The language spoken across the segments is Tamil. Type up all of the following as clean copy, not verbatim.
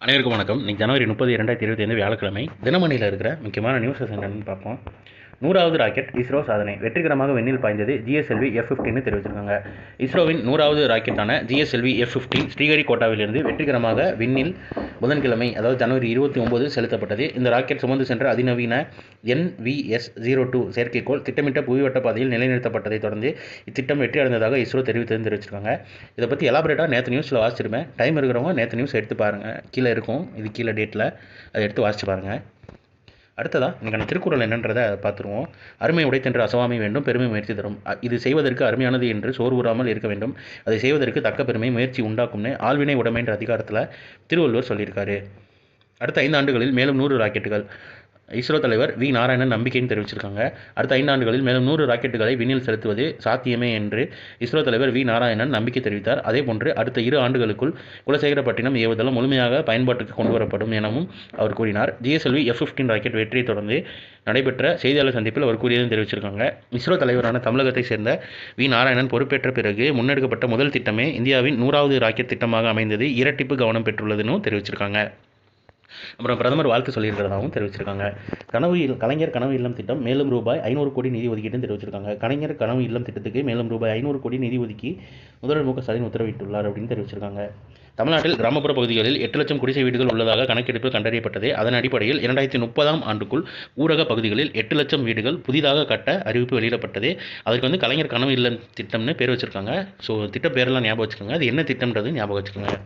அனைவருக்கும் வணக்கம். இன்றைக்கி ஜனவரி 30, 2025 வியாழக்கிழமை. தினமணியில் இருக்கிற முக்கியமான நியூஸஸ் என்னென்னு பார்ப்போம். 100வது ராக்கெட் இஸ்ரோ சாதனை, வெற்றிகரமாக விண்ணில் பாய்ந்தது ஜிஎஸ்எல்வி F-15 தெரிவிச்சிருக்காங்க. இஸ்ரோவின் 100வது ராக்கெட்டான ஜிஎஸ்எல்வி F-15 ஸ்ரீஹரிகோட்டாவிலிருந்து வெற்றிகரமாக விண்ணில் புதன்கிழமை, அதாவது ஜனவரி 29 செலுத்தப்பட்டது. இந்த ராக்கெட் சுமந்து சென்ற அதிநவீன NVS-02 செயற்கைக்கோள் திட்டமிட்ட புவிவட்ட பாதையில் நிலைநிறுத்தப்பட்டதை தொடர்ந்து இத்திட்டம் வெற்றி அடைந்ததாக இஸ்ரோ தெரிவிச்சிருக்காங்க. இதை பற்றி எலாபரேட்டாக நேற்று நியூஸில் வாசிச்சிருப்பேன். டைம் இருக்கிறவங்க நேற்று நியூஸ் எடுத்து பாருங்கள், கீழே இருக்கும், இது கீழே டேட்டில் அதை எடுத்து வாசிச்சு பாருங்கள். அடுத்ததாக இன்றைக்கான திருக்குறள் என்னன்றதை பார்த்துருவோம். அருமை உடைத்தென்று அசவாமை வேண்டும், பெருமை முயற்சி தரும். இது செய்வதற்கு அருமையானது என்று சோர்வுறாமல் இருக்க வேண்டும், அதை செய்வதற்கு தக்க பெருமை முயற்சி உண்டாக்கும்னு ஆள்வினை உடைமைன்ற அதிகாரத்தில் திருவள்ளுவர் சொல்லியிருக்காரு. அடுத்த 5 ஆண்டுகளில் மேலும் 100 ராக்கெட்டுகள். இஸ்ரோ தலைவர் வி நாராயணன் நம்பிக்கைன்னு தெரிவிச்சிருக்காங்க. அடுத்த 5 ஆண்டுகளில் மேலும் 100 ராக்கெட்டுகளை விண்ணில் செலுத்துவது சாத்தியமே என்று இஸ்ரோ தலைவர் வி நாராயணன் நம்பிக்கை தெரிவித்தார். அதேபோன்று அடுத்த 2 ஆண்டுகளுக்குள் குலசேகரப்பட்டினம் ஏவுதளம் முழுமையாக பயன்பாட்டுக்கு கொண்டு வரப்படும் எனவும் அவர் கூறினார். ஜிஎஸ்எல்வி F-15 ராக்கெட் வெற்றியை தொடர்ந்து நடைபெற்ற செய்தியாளர் சந்திப்பில் அவர் கூறியதும் தெரிவிச்சிருக்காங்க. இஸ்ரோ தலைவரான தமிழகத்தை சேர்ந்த வி நாராயணன் பொறுப்பேற்ற பிறகு முன்னெடுக்கப்பட்ட முதல் திட்டமே இந்தியாவின் 100வது ராக்கெட் திட்டமாக அமைந்தது இரட்டிப்பு கவனம் பெற்றுள்ளதுன்னு தெரிவிச்சிருக்காங்க. அப்புறம் பிரதமர் வாழ்த்து சொல்லியிருக்கிறதாகவும் தெரிவிச்சிருக்காங்க. கலைஞர் கனவு இல்லம் திட்டம் மேலும் ரூபாய் 500 கோடி நிதி ஒதுக்கீடுன்னு தெரிவிச்சிருக்காங்க. கலைஞர் கனவு இல்லம் திட்டத்துக்கு மேலும் ரூபாய் 500 கோடி நிதி ஒதுக்கி முதல்வர் மு.க. ஸ்டாலின் உத்தரவிட்டுள்ளார் அப்படின்னு தெரிவிச்சிருக்காங்க. தமிழ்நாட்டில் கிராமப்புற பகுதிகளில் 8 லட்சம் குடிசை வீடுகள் உள்ளதாக கணக்கெடுப்பில் கண்டறியப்பட்டது. அதன் அடிப்படையில் 2030ஆம் ஆண்டுக்குள் ஊரக பகுதிகளில் 8 லட்சம் வீடுகள் புதிதாக கட்ட அறிவிப்பு வெளியிடப்பட்டது. அதுக்கு கலைஞர் கனவு இல்லம் திட்டம்னு பேர் வச்சிருக்காங்க. ஸோ திட்ட பேரெல்லாம் ஞாபகம் வச்சுக்கோங்க, அது என்ன திட்டம்ன்றது ஞாபகம் வச்சுக்கோங்க.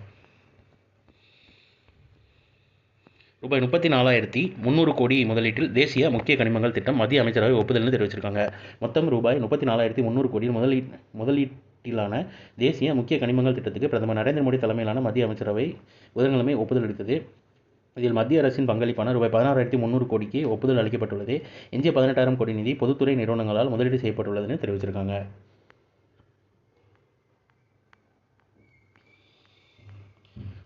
ரூபாய் 34,300 கோடி முதலீட்டில் தேசிய முக்கிய கனிமங்கள் திட்டம் மத்திய அமைச்சரவை ஒப்புதல்னு தெரிவிச்சிருக்காங்க. மொத்தம் ரூபாய் 34,300 கோடி முதலீட்டிலான தேசிய முக்கிய கனிமங்கள் திட்டத்துக்கு பிரதமர் நரேந்திர மோடி தலைமையிலான மத்திய அமைச்சரவை புதன்கிழமை ஒப்புதல் அளித்தது. இதில் மத்திய அரசின் பங்களிப்பான ரூபாய் 16,300 கோடிக்கு ஒப்புதல் அளிக்கப்பட்டுள்ளது. எஞ்சிய 18,000 கோடி நிதி பொதுத்துறை நிறுவனங்களால் முதலீடு செய்யப்பட்டுள்ளதுன்னு தெரிவிச்சிருக்காங்க.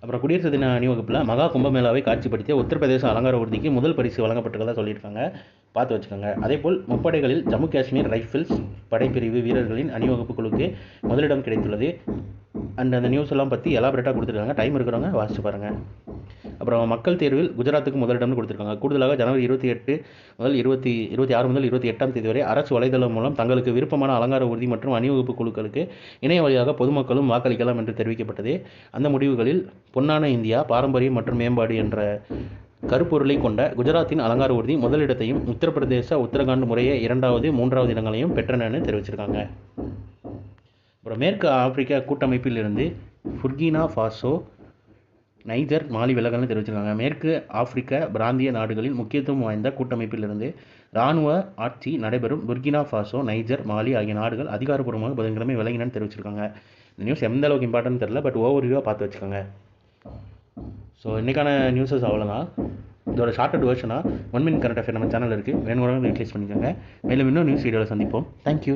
அப்புறம் குடியரசு தின அணிவகுப்பில் மகா கும்பமேளாவை காட்சிப்படுத்திய உத்தரப்பிரதேச அலங்கார ஊர்திக்கு முதல் பரிசு வழங்கப்பட்டதாக சொல்லியிருக்காங்க. பார்த்து வச்சுக்கோங்க. அதேபோல் முப்படைகளில் ஜம்மு காஷ்மீர் ரைஃபிள்ஸ் படைப்பிரிவு வீரர்களின் அணிவகுப்பு குழுக்கு முதலிடம் கிடைத்துள்ளது. அந்த நியூஸ் எல்லாம் பற்றி எலாபரேட்டாக கொடுத்துருக்காங்க. டைம் இருக்கிறவங்க வாசிச்சு பாருங்கள். அப்புறம் மக்கள் தேர்வில் குஜராத்துக்கு முதலிடம்னு கொடுத்துருக்காங்க. கூடுதலாக ஜனவரி 26 முதல் 28ஆம் தேதி வரை அரசு வலைதளம் மூலம் தங்களுக்கு விருப்பமான அலங்கார ஊர்தி மற்றும் அணிவகுப்பு குழுக்களுக்கு இணைய வழியாக பொதுமக்களும் வாக்களிக்கலாம் என்று தெரிவிக்கப்பட்டது. அந்த முடிவுகளில் பொன்னான இந்தியா, பாரம்பரியம் மற்றும் மேம்பாடு என்ற கருப்பொருளை கொண்ட குஜராத்தின் அலங்கார ஊர்தி முதலிடத்தையும் உத்தரப்பிரதேச, உத்தரகாண்ட் முறையே 2வது, 3வது இடங்களையும் பெற்றனன்னு தெரிவிச்சிருக்காங்க. அப்புறம் மேற்கு ஆப்பிரிக்கா கூட்டமைப்பில் இருந்து புர்கினா ஃபாசோ, நைஜர், மாலி விலகல்னு தெரிவிச்சிருக்காங்க. மேற்கு ஆப்பிரிக்க பிராந்திய நாடுகளில் முக்கியத்துவம் வாய்ந்த கூட்டமைப்பிலிருந்து இராணுவ ஆட்சி நடைபெறும் புர்கினா ஃபாசோ, நைஜர், மாலி ஆகிய நாடுகள் அதிகாரப்பூர்வமாக புதன்கிழமை விலகினன்னு தெரிவிச்சிருக்காங்க. இந்த நியூஸ் எந்த அளவுக்கு இம்பார்ட்டன்ட் தெரியல, பட் ஓவர்வியூவாக பார்த்து வச்சுக்கோங்க. ஸோ இன்றைக்கான நியூஸஸ் அவ்வளோதான். இதோட ஷார்ட்டட் வெர்ஷனாக 1 மினிட் கரண்ட் அஃபேர் நம்ம சேனல் இருக்குது, வேணுங்கிறவங்க யூட்டிலைஸ் பண்ணிக்கோங்க. மேலும் இன்னும் நியூஸ் வீடியோவில் சந்திப்போம். தேங்க்யூ.